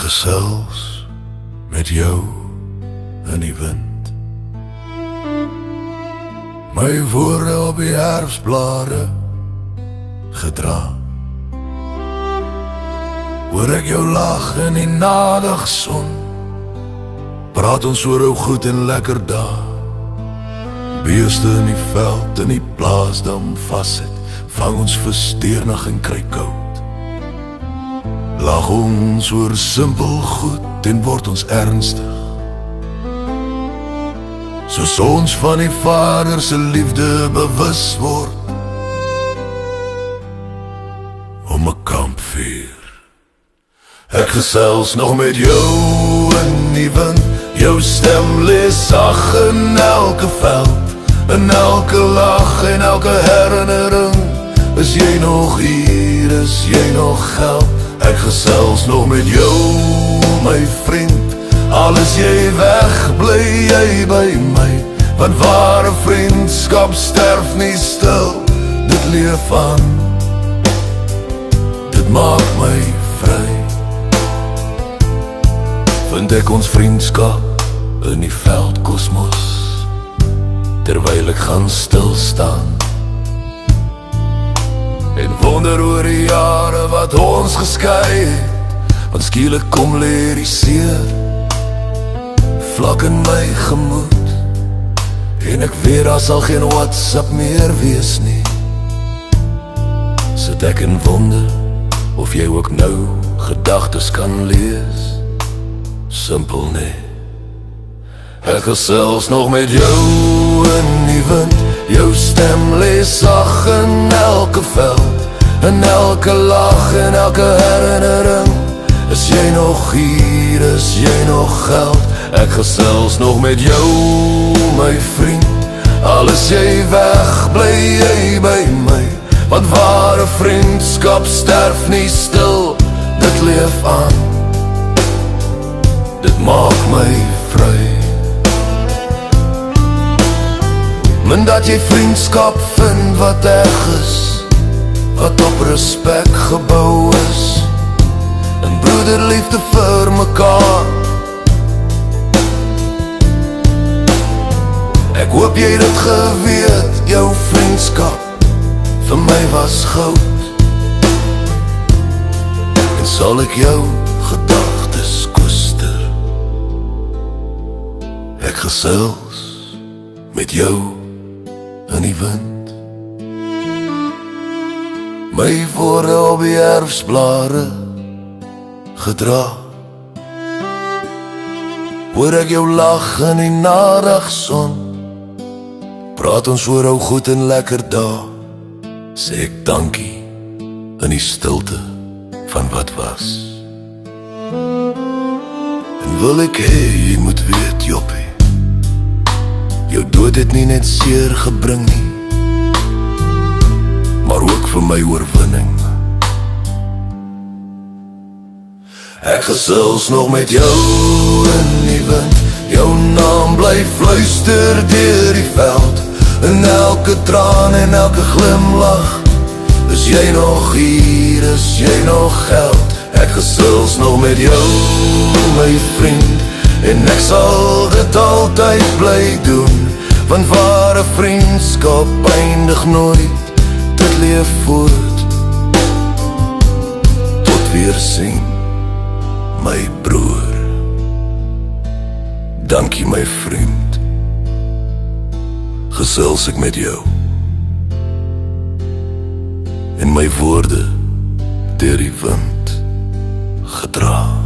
gesels met jou in die wind. My woorde op die herfsblare gedra. Hoor ek jou lag in die nagson. Praat ons oor ou goed en lekker dae. Beeste in die veld in die plaasdam vassit. Vang ons vir steenig en kry koud. Lag ons oor simpel goed en word ons ernstig. Soos ons van die Vader se liefde bewus word. Om 'n kampvuur. Ek gesels nog met jou in die wind. Jou stem lees sag in elke veld. In elke lach en elke herinnering. Is jy nog hier, is jy nog geld? Ek gesels nog met jou, my vriend. Al is jy weg, bly jy by my. Want ware vriendskap sterf nie stil. Dit leef aan. Dit maak my vry. Vind ek ons vriendskap in die veldkosmos. Terwyl ek gaan stilstaan en wonder oor die jare wat ons geskei het. Want skielik kom leer die seer vlak in my gemoed. En ek weet daar sal geen WhatsApp meer wees nie. Sit ek en wonder of jy ook nou gedagtes kan lees. Simpel nee. Ek gesels nog met jou in die wind. Jou stem lees sag in elke veld. In elke lach en elke herinnering. Is jy nog hier, is jy nog geld? Ek gesels nog met jou, my vriend. Al is jy weg, bly jy by my. Want ware vriendskap sterf nie stil. Dit leef aan. Dit maak my vry. Men dat jy vriendskap vind wat eg is. Wat op respek gebou is. En broederliefde vir mekaar. Ek hoop jy dit geweet. Jou vriendskap vir my was goud. En sal ek jou gedagtes koester. Ek gesels met jou in die wind. My woorde op die herfsblare gedra. Hoor ek jou lag in die nagson. Praat ons oor ou goed en lekker dae. Sê ek dankie in die stilte van wat was. En wil ek hê jy moet weet, Joppie, jou dood het nie net seer gebring nie, maar ook vir my oorwinning. Ek gesels nog met jou in die wind. Jou naam bly fluister deur die veld. In elke traan en elke glimlach. Is jy nog hier, is jy nog geld? Ek gesels nog met jou, my vriend. En ek sal dit altyd bly doen. Want ware vriendskap eindig nooit. Dit leef voort. Tot weer sien, my broer. Dankie my vriend. Gesels ek met jou. En my woorde deur die wind gedra.